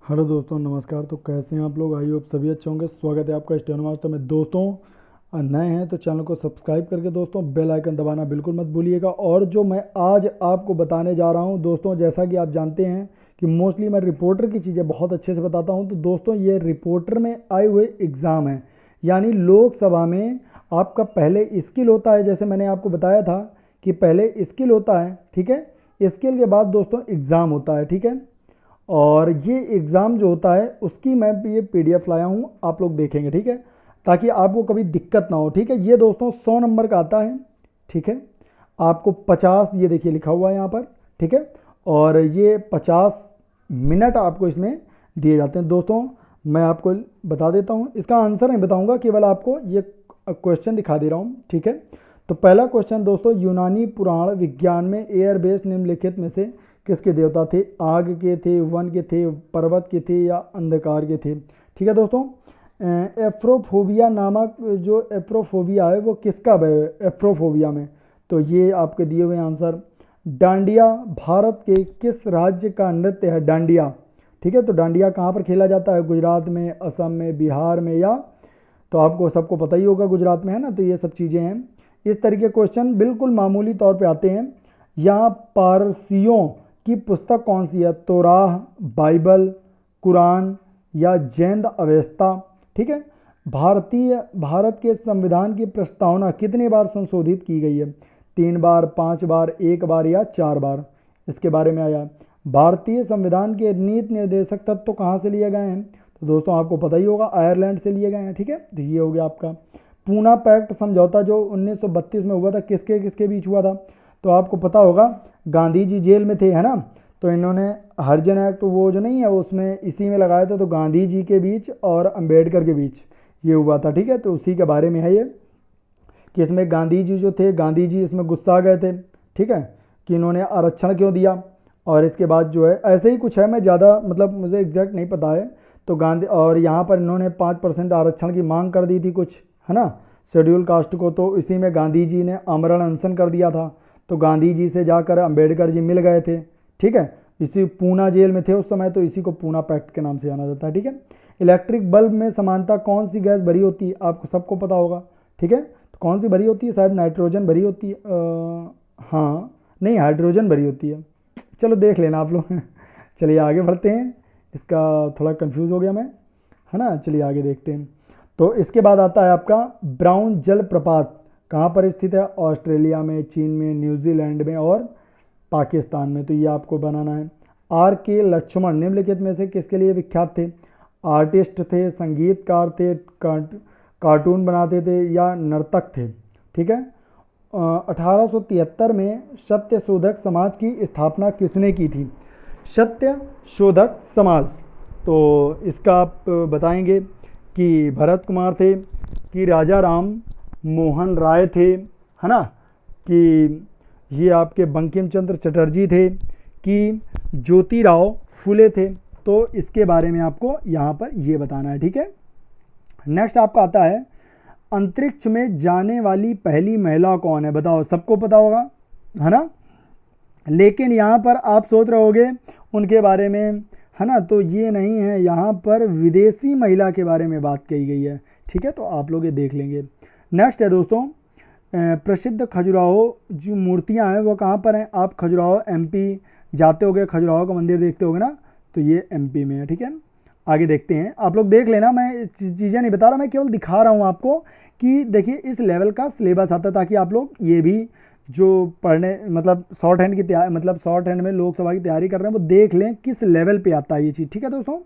Hello दोस्तों, नमस्कार। तो कैसे हैं आप लोग? आई होप सभी अच्छे होंगे। स्वागत है आपका स्टेनो मास्टर में। दोस्तों नए हैं तो चैनल को सब्सक्राइब करके दोस्तों बेल आइकन दबाना बिल्कुल मत भूलिएगा। और जो मैं आज आपको बताने जा रहा हूं दोस्तों, जैसा कि आप जानते हैं कि मोस्टली मैं रिपोर्टर की चीज़ें बहुत अच्छे से बताता हूं। तो दोस्तों ये रिपोर्टर में आए हुए एग्ज़ाम है, यानी लोकसभा में आपका पहले स्किल होता है। जैसे मैंने आपको बताया था कि पहले स्किल होता है, ठीक है। स्किल के बाद दोस्तों एग्ज़ाम होता है, ठीक है। और ये एग्ज़ाम जो होता है उसकी मैं ये पीडीएफ लाया हूँ, आप लोग देखेंगे, ठीक है, ताकि आपको कभी दिक्कत ना हो, ठीक है। ये दोस्तों 100 नंबर का आता है, ठीक है। आपको 50, ये देखिए लिखा हुआ है यहाँ पर, ठीक है। और ये 50 मिनट आपको इसमें दिए जाते हैं दोस्तों। मैं आपको बता देता हूँ, इसका आंसर नहीं बताऊँगा, केवल आपको ये क्वेश्चन दिखा दे रहा हूँ, ठीक है। तो पहला क्वेश्चन दोस्तों, यूनानी पुराण विज्ञान में एयरबेस निम्नलिखित में से किसके देवता थे? आग के थे, वन के थे, पर्वत के थे या अंधकार के थे? ठीक है दोस्तों। एफ्रोफोबिया नामक जो एफ्रोफोबिया है वो किसका है एफ्रोफोबिया में? तो ये आपके दिए हुए आंसर। डांडिया भारत के किस राज्य का नृत्य है? डांडिया, ठीक है। तो डांडिया कहाँ पर खेला जाता है? गुजरात में, असम में, बिहार में, या तो आपको सबको पता ही होगा गुजरात में है ना। तो ये सब चीज़ें हैं। इस तरीके क्वेश्चन बिल्कुल मामूली तौर पे आते हैं। यहाँ पारसियों की पुस्तक कौन सी है? तौराह, बाइबल, कुरान या जैन अवेस्ता? ठीक है। भारत के संविधान की प्रस्तावना कितनी बार संशोधित की गई है? 3 बार, 5 बार, 1 बार या 4 बार? इसके बारे में आया। भारतीय संविधान के नीति निर्देशक तत्व कहाँ से लिए गए हैं? तो दोस्तों आपको पता ही होगा, आयरलैंड से लिए गए हैं, ठीक है। तो ये हो गया आपका। पूना पैक्ट समझौता जो 1932 में हुआ था, किसके किसके बीच हुआ था? तो आपको पता होगा, गांधी जी जेल में थे, है ना। तो इन्होंने हरिजन एक्ट वो जो नहीं है उसमें इसी में लगाया था। तो गांधी जी के बीच और अंबेडकर के बीच ये हुआ था, ठीक है। तो उसी के बारे में है ये, कि इसमें गांधी जी जो थे, गांधी जी इसमें गुस्सा आ गए थे, ठीक है, कि इन्होंने आरक्षण क्यों दिया। और इसके बाद जो है ऐसे ही कुछ है, मैं ज़्यादा मतलब मुझे एग्जैक्ट नहीं पता है। तो गांधी और यहाँ पर इन्होंने 5% आरक्षण की मांग कर दी थी कुछ, है ना, शेड्यूल कास्ट को। तो इसी में गांधी जी ने आमरण अनशन कर दिया था। तो गांधी जी से जाकर अंबेडकर जी मिल गए थे, ठीक है। इसी पूना जेल में थे उस समय, तो इसी को पूना पैक्ट के नाम से जाना जाता है, ठीक है। इलेक्ट्रिक बल्ब में समानता कौन सी गैस भरी होती है? आपको सबको पता होगा, ठीक है। तो कौन सी भरी होती है? शायद नाइट्रोजन भरी होती है। हाँ, नहीं, हाइड्रोजन भरी होती है। चलो देख लेना आप लोग। चलिए आगे बढ़ते हैं, इसका थोड़ा कंफ्यूज हो गया मैं, है ना। चलिए आगे देखते हैं। तो इसके बाद आता है आपका ब्राउन जलप्रपात कहाँ पर स्थित है? ऑस्ट्रेलिया में, चीन में, न्यूजीलैंड में और पाकिस्तान में। तो ये आपको बनाना है। आर के लक्ष्मण निम्नलिखित में से किसके लिए विख्यात थे? आर्टिस्ट थे, संगीतकार थे, कार्टून बनाते थे या नर्तक थे? ठीक है। 1873 में सत्य शोधक समाज की स्थापना किसने की थी? सत्य शोधक समाज, तो इसका आप बताएंगे कि भरत कुमार थे, कि राजा राम मोहन राय थे, है ना, कि ये आपके बंकिम चंद्र चटर्जी थे, कि ज्योतिराव फुले थे? तो इसके बारे में आपको यहाँ पर ये बताना है, ठीक है। नेक्स्ट आपका आता है, अंतरिक्ष में जाने वाली पहली महिला कौन है? बताओ, सबको पता होगा, है ना। लेकिन यहाँ पर आप सोच रहे होगे उनके बारे में, है ना। तो ये नहीं है, यहाँ पर विदेशी महिला के बारे में बात कही गई है, ठीक है। तो आप लोग ये देख लेंगे। नेक्स्ट है दोस्तों, प्रसिद्ध खजुराहो जो मूर्तियाँ हैं वो कहाँ पर हैं? आप खजुराहो एमपी जाते होगे, खजुराहो का मंदिर देखते होगे ना। तो ये एमपी में है, ठीक है। आगे देखते हैं, आप लोग देख लेना, मैं चीज़ें नहीं बता रहा, मैं केवल दिखा रहा हूँ आपको कि देखिए इस लेवल का सिलेबस आता है, ताकि आप लोग ये भी जो पढ़ने मतलब शॉर्ट हैंड की तैयारी, मतलब शॉर्ट हैंड में लोकसभा की तैयारी कर रहे हैं वो देख लें किस लेवल पे आता है ये चीज़, ठीक है दोस्तों।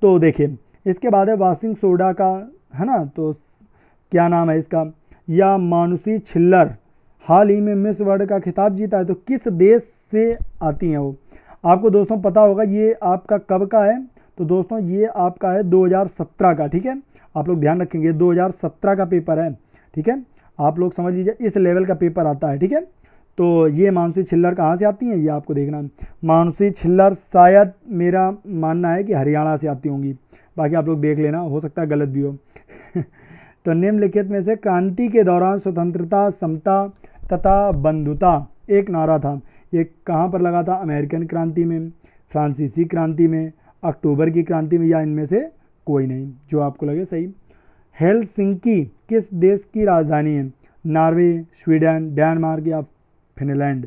तो देखिए इसके बाद है वाशिंग सोडा का, है ना, तो क्या नाम है इसका? या मानुषी छिल्लर हाल ही में मिस वर्ल्ड का खिताब जीता है, तो किस देश से आती हैं वो? आपको दोस्तों पता होगा ये आपका कब का है? तो दोस्तों ये आपका है 2017 का, ठीक है। आप लोग ध्यान रखेंगे 2017 का पेपर है, ठीक है। आप लोग समझ लीजिए इस लेवल का पेपर आता है, ठीक है। तो ये मानसी छिल्लर कहाँ से आती हैं ये आपको देखना है। मानसी छिल्लर शायद मेरा मानना है कि हरियाणा से आती होंगी, बाकी आप लोग देख लेना, हो सकता है गलत भी हो। तो निम्नलिखित में से क्रांति के दौरान स्वतंत्रता, समता तथा बंधुता एक नारा था, ये कहाँ पर लगा था? अमेरिकन क्रांति में, फ्रांसीसी क्रांति में, अक्टूबर की क्रांति में, या इनमें से कोई नहीं, जो आपको लगे सही। हेलसिंकी किस देश की राजधानी है? नॉर्वे, स्वीडन, डेनमार्क या फिनलैंड।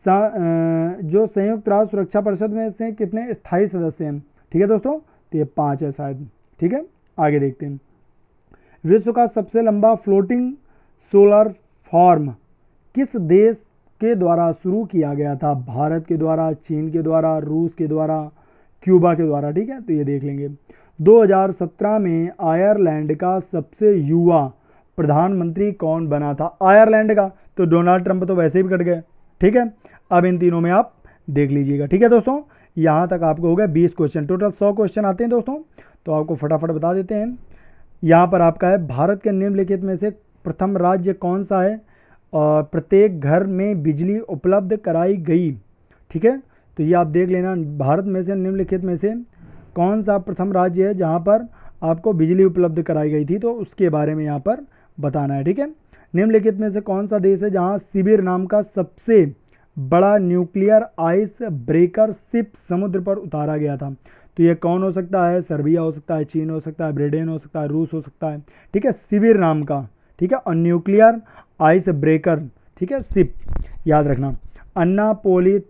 जो संयुक्त राष्ट्र सुरक्षा परिषद में से कितने स्थायी सदस्य हैं? ठीक है दोस्तों, तो ये 5 है शायद। ठीक है, आगे देखते हैं। विश्व का सबसे लंबा फ्लोटिंग सोलर फार्म किस देश के द्वारा शुरू किया गया था? भारत के द्वारा, चीन के द्वारा, रूस के द्वारा, क्यूबा के द्वारा। ठीक है, तो ये देख लेंगे। 2017 में आयरलैंड का सबसे युवा प्रधानमंत्री कौन बना था? आयरलैंड का तो डोनाल्ड ट्रंप तो वैसे भी कट गए। ठीक है, अब इन तीनों में आप देख लीजिएगा। ठीक है दोस्तों, यहाँ तक आपको हो गया 20 क्वेश्चन, टोटल 100 क्वेश्चन आते हैं दोस्तों, तो आपको फटाफट बता देते हैं। यहाँ पर आपका है, भारत के निम्नलिखित में से प्रथम राज्य कौन सा है और प्रत्येक घर में बिजली उपलब्ध कराई गई? ठीक है, तो ये आप देख लेना, भारत में से निम्नलिखित में से कौन सा प्रथम राज्य है जहाँ पर आपको बिजली उपलब्ध कराई गई थी, तो उसके बारे में यहाँ पर बताना है। ठीक है, निम्नलिखित में से कौन सा देश है जहाँ सिबिर नाम का सबसे बड़ा न्यूक्लियर आइस ब्रेकर शिप समुद्र पर उतारा गया था? तो ये कौन हो सकता है? सर्बिया हो सकता है, चीन हो सकता है, ब्रिटेन हो सकता है, रूस हो सकता है। ठीक है, सिबिर नाम का, ठीक है, और न्यूक्लियर आइस ब्रेकर, ठीक है, शिप, याद रखना। अन्ना पोलित्स्कोवाया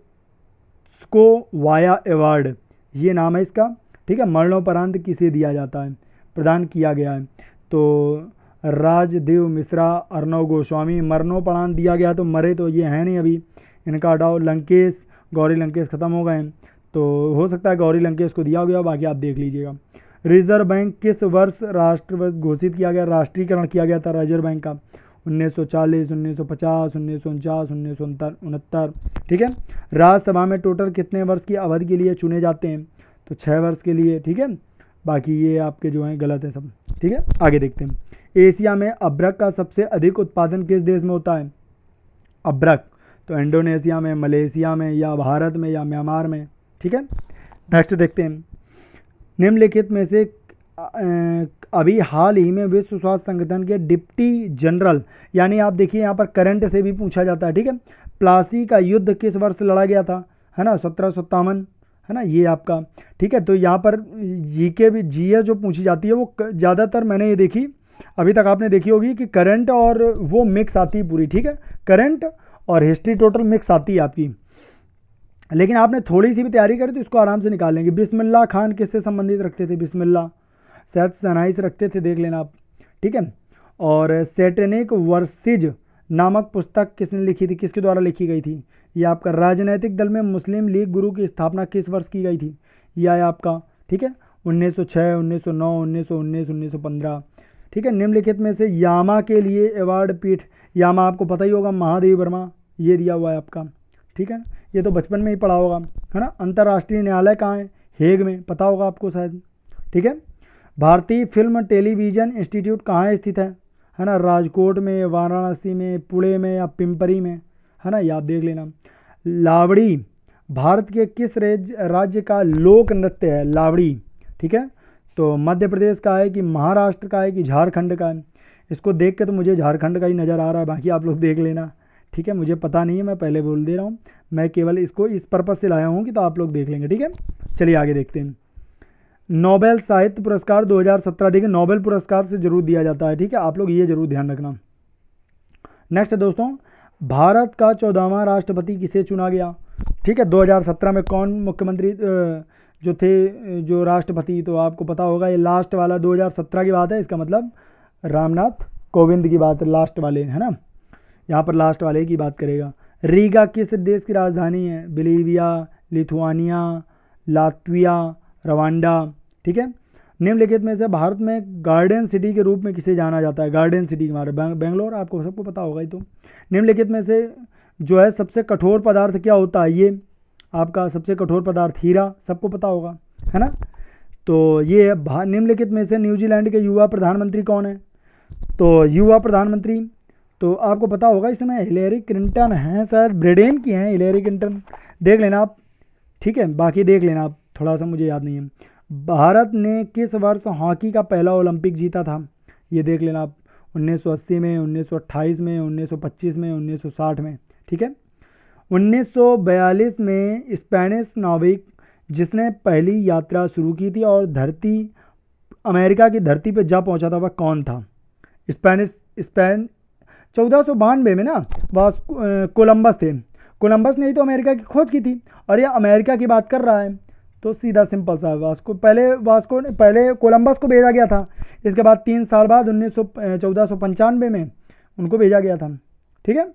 अवार्ड, ये नाम है इसका। ठीक है, मरणोपरांत किसे दिया जाता है, प्रदान किया गया है? तो राजदेव मिश्रा, अर्णव गोस्वामी। मरणोपरांत दिया गया, तो मरे तो ये हैं नहीं अभी, इनका हटाओ। लंकेश, गौरी लंकेश खत्म हो गए हैं, तो हो सकता है गौरी लंकेश को दिया गया, बाकी आप देख लीजिएगा। रिजर्व बैंक किस वर्ष राष्ट्र घोषित किया गया, राष्ट्रीयकरण किया गया था रिजर्व बैंक का? 1940, 1950, 1949, 1969। ठीक है, राज्यसभा में टोटल कितने वर्ष की अवधि के लिए चुने जाते हैं? तो 6 वर्ष के लिए। ठीक है, बाकी ये आपके जो हैं गलत है सब। ठीक है, आगे देखते हैं। एशिया में अभ्रक का सबसे अधिक उत्पादन किस देश में होता है? अभ्रक, तो इंडोनेशिया में, मलेशिया में, या भारत में, या म्यांमार में। ठीक है, नेक्स्ट देखते हैं। निम्नलिखित में से अभी हाल ही में विश्व स्वास्थ्य संगठन के डिप्टी जनरल, यानी आप देखिए यहाँ पर करंट से भी पूछा जाता है। ठीक है, प्लासी का युद्ध किस वर्ष लड़ा गया था? है ना, 1757, है ना, ये आपका। ठीक है, तो यहाँ पर जीके भी, जीए जो पूछी जाती है वो ज़्यादातर मैंने ये देखी, अभी तक आपने देखी होगी कि करंट और वो मिक्स आती है पूरी। ठीक है, करंट और हिस्ट्री टोटल मिक्स आती है आपकी, लेकिन आपने थोड़ी सी भी तैयारी करी तो इसको आराम से निकाल लेंगे। बिस्मिल्लाह खान किससे संबंधित रखते थे? बिस्मिल्लाह शायद शहनाई से रखते थे, देख लेना आप। ठीक है, और सैटेनिक वर्सेज नामक पुस्तक किसने लिखी थी, किसके द्वारा लिखी गई थी? ये आपका। राजनीतिक दल में मुस्लिम लीग गुरु की स्थापना किस वर्ष की गई थी? यह है आपका। ठीक है, 1906, 1909, 1919, 1915। ठीक है, निम्नलिखित में से यामा के लिए अवार्ड पीठ, यामा आपको पता ही होगा, महादेवी वर्मा, ये दिया हुआ है आपका। ठीक है, ये तो बचपन में ही पढ़ा होगा, है ना। अंतर्राष्ट्रीय न्यायालय कहाँ है? हेग में, पता होगा आपको शायद। ठीक है, भारतीय फिल्म टेलीविजन इंस्टीट्यूट कहाँ स्थित है ना, राजकोट में, वाराणसी में, पुणे में, या पिंपरी में, है ना, याद देख लेना। लावड़ी भारत के किस राज्य का लोक नृत्य है? लावड़ी। ठीक है, तो मध्य प्रदेश का है कि महाराष्ट्र का है कि झारखंड का है? इसको देख के तो मुझे झारखंड का ही नज़र आ रहा है, बाकी आप लोग देख लेना। ठीक है, मुझे पता नहीं है, मैं पहले बोल दे रहा हूँ, मैं केवल इसको इस पर्पज़ से लाया हूँ कि तो आप लोग देख लेंगे। ठीक है, चलिए आगे देखते हैं। नोबेल साहित्य पुरस्कार 2017, देखिए नोबेल पुरस्कार से जरूर दिया जाता है। ठीक है, आप लोग ये जरूर ध्यान रखना। नेक्स्ट दोस्तों, भारत का 14वां राष्ट्रपति किसे चुना गया? ठीक है, 2017 में कौन मुख्यमंत्री जो थे, जो राष्ट्रपति, तो आपको पता होगा, ये लास्ट वाला 2017 की बात है, इसका मतलब रामनाथ कोविंद की बात, लास्ट वाले, है ना, यहाँ पर लास्ट वाले की बात करेगा। रीगा किस देश की राजधानी है? Bolivia, Lithuania, Latvia, Rwanda. ठीक है, निम्नलिखित में से भारत में गार्डन सिटी के रूप में किसे जाना जाता है? गार्डन सिटी के बारे में बेंगलोर, आपको सबको पता होगा ही। तो निम्नलिखित में से जो है सबसे कठोर पदार्थ क्या होता है? ये आपका सबसे कठोर पदार्थ हीरा, सबको पता होगा, है ना। तो ये निम्नलिखित में से न्यूजीलैंड के युवा प्रधानमंत्री कौन है? तो युवा प्रधानमंत्री तो आपको पता होगा इस समय हिलेरी क्लिंटन हैं, शायद ब्रिटेन की हैं हिलेरी क्लिंटन, देख लेना आप। ठीक है, बाकी देख लेना आप, थोड़ा सा मुझे याद नहीं है। भारत ने किस वर्ष हॉकी का पहला ओलंपिक जीता था? ये देख लेना आप, 1980 में, 1928 में, 1925 में, 1960 में। ठीक है, 1942 में स्पेनिश नाविक जिसने पहली यात्रा शुरू की थी और अमेरिका की धरती पर जा पहुंचा था वह कौन था? स्पेन 1492 में ना कोलंबस थे। कोलंबस ने ही तो अमेरिका की खोज की थी और ये अमेरिका की बात कर रहा है। तो सीधा सिंपल सा पहले कोलंबस को भेजा गया था। इसके बाद 3 साल बाद 1495 में उनको भेजा गया था। ठीक है,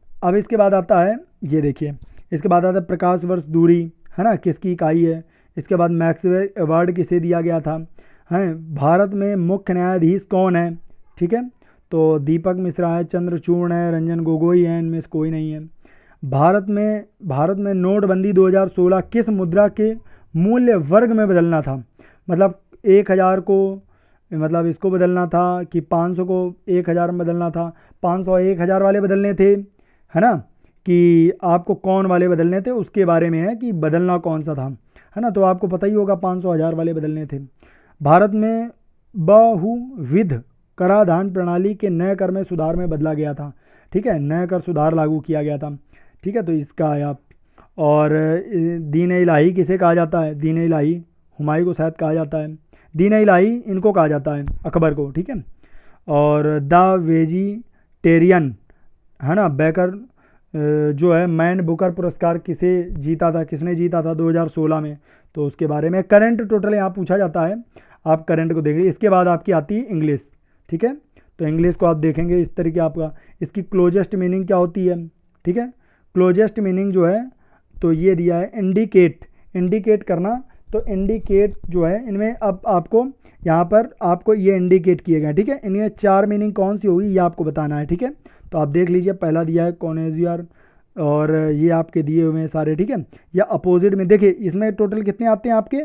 अब इसके बाद आता है, ये देखिए, इसके बाद आता है प्रकाश वर्ष दूरी, है ना, किसकी इकाई है। इसके बाद मैक्सवेल अवार्ड किसे दिया गया था, हैं। भारत में मुख्य न्यायाधीश कौन है? ठीक है, तो दीपक मिश्रा है, चंद्रचूड़ है, रंजन गोगोई है, इनमें से कोई नहीं है। भारत में नोटबंदी 2016 किस मुद्रा के मूल्य वर्ग में बदलना था? मतलब 1000 को, मतलब इसको बदलना था कि 500 को 1000 में बदलना था? 500 1000 वाले बदलने थे, है ना, कि आपको कौन वाले बदलने थे उसके बारे में है कि बदलना कौन सा था, है ना। तो आपको पता ही होगा 500 1000 वाले बदलने थे। भारत में बहुविध कराधान प्रणाली के नए कर में सुधार में बदला गया था। ठीक है, नए कर सुधार लागू किया गया था। ठीक है, तो इसका है आप। और दीन इलाही किसे कहा जाता है? दीन इलाही हुमायूं को शायद कहा जाता है। दीन इलाही इनको कहा जाता है, अकबर को। ठीक है, और द वेजिटेरियन, है ना, बेकर जो है मैन बुकर पुरस्कार किसने जीता था 2016 में? तो उसके बारे में करंट टोटल यहाँ पूछा जाता है, आप करंट को देखिए। इसके बाद आपकी आती है इंग्लिश। ठीक है, तो इंग्लिश को आप देखेंगे इस तरीके आपका, इसकी क्लोजेस्ट मीनिंग क्या होती है? ठीक है, क्लोजेस्ट मीनिंग जो है तो ये दिया है इंडिकेट करना। तो इंडिकेट जो है इनमें अब आपको यहाँ पर आपको ये इंडिकेट किए गए। ठीक है, इनमें 4 मीनिंग कौन सी होगी ये आपको बताना है। ठीक है, तो आप देख लीजिए, पहला दिया है कॉनेजियर, और ये आपके दिए हुए हैं सारे। ठीक है, या अपोजिट में देखिए, इसमें टोटल कितने आते हैं आपके?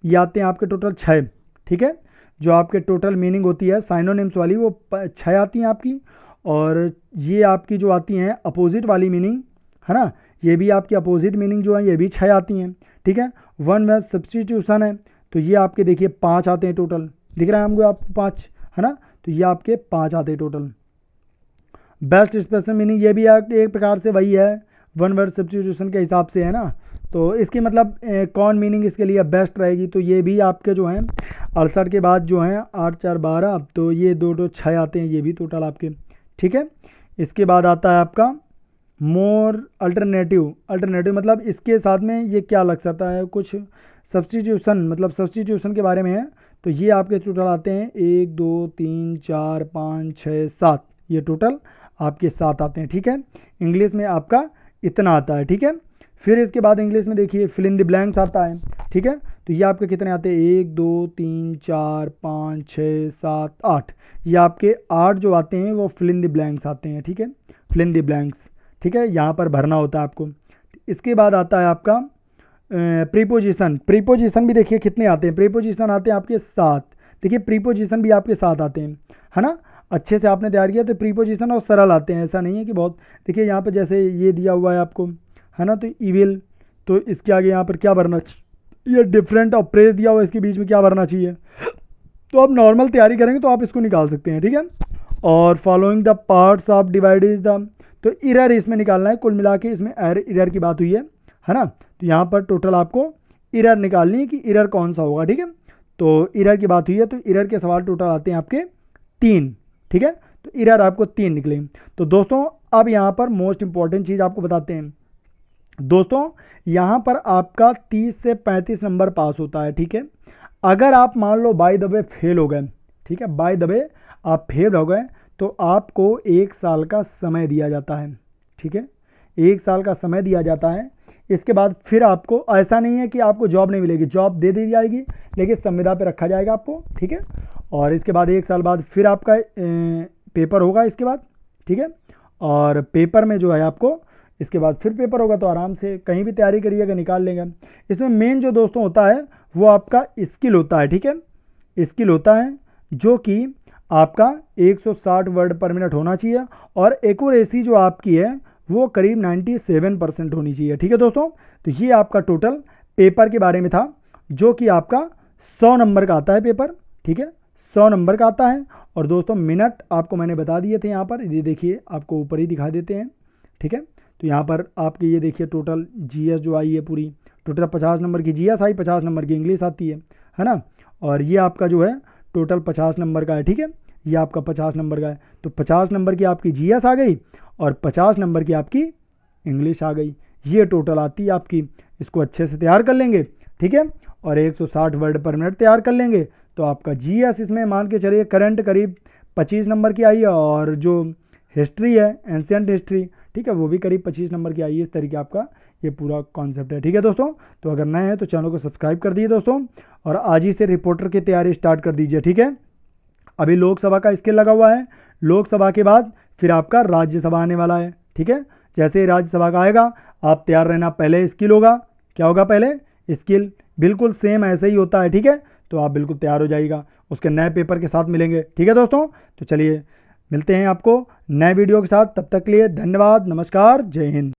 ये आते हैं आपके टोटल 6। ठीक है, जो आपके टोटल मीनिंग होती है साइनोनिम्स वाली वो 6 आती हैं आपकी। और ये आपकी जो आती हैं अपोजिट वाली मीनिंग, है ना, ये भी आपकी अपोजिट मीनिंग जो है ये भी 6 आती हैं। ठीक है, वन वर्ड सब्स्टिट्यूशन है तो ये आपके देखिए 5 आते हैं टोटल, दिख रहा है हमको आपको 5, है ना, तो ये आपके 5 आते हैं टोटल। बेस्ट स्पेशल मीनिंग ये भी एक प्रकार से वही है, वन वर्ड सब्स्टिट्यूशन के हिसाब से, है ना। तो इसकी मतलब कौन मीनिंग इसके लिए बेस्ट रहेगी? तो ये भी आपके जो हैं 68 के बाद जो हैं 8 4 12, तो ये 2 2 6 आते हैं, ये भी टोटल आपके। ठीक है, इसके बाद आता है आपका मोर अल्टरनेटिव मतलब इसके साथ में ये क्या लग सकता है, कुछ सब्स्टिट्यूशन, मतलब सब्स्टिट्यूशन के बारे में है। तो ये आपके टोटल आते हैं 1 2 3 4 5 6 7, ये टोटल आपके 7 आते हैं। ठीक है, इंग्लिश में आपका इतना आता है। ठीक है, फिर इसके बाद इंग्लिश में देखिए फिल इन द ब्लैंक्स आता है। ठीक है, तो ये आपके कितने आते हैं? 1 2 3 4 5 6 7 8, ये आपके 8 जो आते हैं वो फिल इन द ब्लैंक्स आते हैं। ठीक है, फिल इन द ब्लैंक्स। ठीक है, यहाँ पर भरना होता है आपको। इसके बाद आता है आपका प्रीपोजिशन भी देखिए कितने आते हैं? प्रीपोजिशन आते हैं आपके 7। देखिए प्रीपोजिशन भी आपके 7 आते हैं, है ना। अच्छे से आपने तैयार किया तो प्रीपोजिशन और सरल आते हैं, ऐसा नहीं है कि बहुत। देखिए यहाँ पे जैसे ये दिया हुआ है आपको, है ना, तो इविल, तो इसके आगे यहाँ पर क्या भरना चाहिए? ये डिफरेंट और प्रेस दिया हुआ है, इसके बीच में क्या भरना चाहिए? तो आप नॉर्मल तैयारी करेंगे तो आप इसको निकाल सकते हैं। ठीक है, और following the parts of divide is the, तो इरर इसमें निकालना है। कुल मिला के इसमें इरर की बात हुई है ना। तो यहाँ पर टोटल आपको इरर निकालनी है कि इरर कौन सा होगा। ठीक है, तो इरर की बात हुई है तो इरर के सवाल टोटल आते हैं आपके 3। ठीक है, तो इरर आपको 3 निकले। तो दोस्तों अब यहाँ पर मोस्ट इंपॉर्टेंट चीज़ आपको बताते हैं दोस्तों, यहाँ पर आपका 30 से 35 नंबर पास होता है। ठीक है, अगर आप मान लो बाय द वे फेल हो गए, ठीक है, बाय द वे आप फेल हो गए तो आपको 1 साल का समय दिया जाता है। ठीक है, 1 साल का समय दिया जाता है। इसके बाद फिर आपको, ऐसा नहीं है कि आपको जॉब नहीं मिलेगी, जॉब दे दी जाएगी लेकिन संविदा पे रखा जाएगा आपको। ठीक है, और इसके बाद 1 साल बाद फिर आपका पेपर होगा इसके बाद। ठीक है, और पेपर में जो है आपको इसके बाद फिर पेपर होगा, तो आराम से कहीं भी तैयारी करिएगा, निकाल लेंगे। इसमें मेन जो दोस्तों होता है वो आपका स्किल होता है। ठीक है, स्किल होता है जो कि आपका 160 वर्ड पर मिनट होना चाहिए, और एक्यूरेसी जो आपकी है वो करीब 97% होनी चाहिए। ठीक है दोस्तों, तो ये आपका टोटल पेपर के बारे में था, जो कि आपका 100 नंबर का आता है पेपर। ठीक है, 100 नंबर का आता है। और दोस्तों मिनट आपको मैंने बता दिए थे यहाँ पर, ये देखिए आपको ऊपर ही दिखा देते हैं। ठीक है, तो यहाँ पर आपके ये देखिए टोटल जीएस जो आई है पूरी, टोटल 50 नंबर की जीएस आई, 50 नंबर की इंग्लिश आती है ना। और ये आपका जो है टोटल 50 नंबर का है, ठीक है, ये आपका 50 नंबर का है। तो 50 नंबर की आपकी जीएस आ गई और 50 नंबर की आपकी इंग्लिश आ गई, ये टोटल आती है आपकी। इसको अच्छे से तैयार कर लेंगे, ठीक है, और 160 वर्ड पर मिनट तैयार कर लेंगे तो आपका जीएस इसमें मान के चलिए करंट करीब 25 नंबर की आई है, और जो हिस्ट्री है एंशियंट हिस्ट्री, ठीक है, वो भी करीब 25 नंबर की आई है। इस तरीके आपका ये पूरा कॉन्सेप्ट है, ठीक है दोस्तों। तो अगर नए हैं तो चैनल को सब्सक्राइब कर दीजिए दोस्तों, और आज ही से रिपोर्टर की तैयारी स्टार्ट कर दीजिए, ठीक है। अभी लोकसभा का स्किल लगा हुआ है, लोकसभा के बाद फिर आपका राज्यसभा आने वाला है, ठीक है। जैसे ही राज्यसभा का आएगा आप तैयार रहना, पहले स्किल होगा, क्या होगा पहले स्किल, बिल्कुल सेम ऐसे ही होता है, ठीक है। तो आप बिल्कुल तैयार हो जाइएगा, उसके नए पेपर के साथ मिलेंगे, ठीक है दोस्तों। तो चलिए मिलते हैं आपको नए वीडियो के साथ, तब तक के लिए धन्यवाद, नमस्कार, जय हिंद।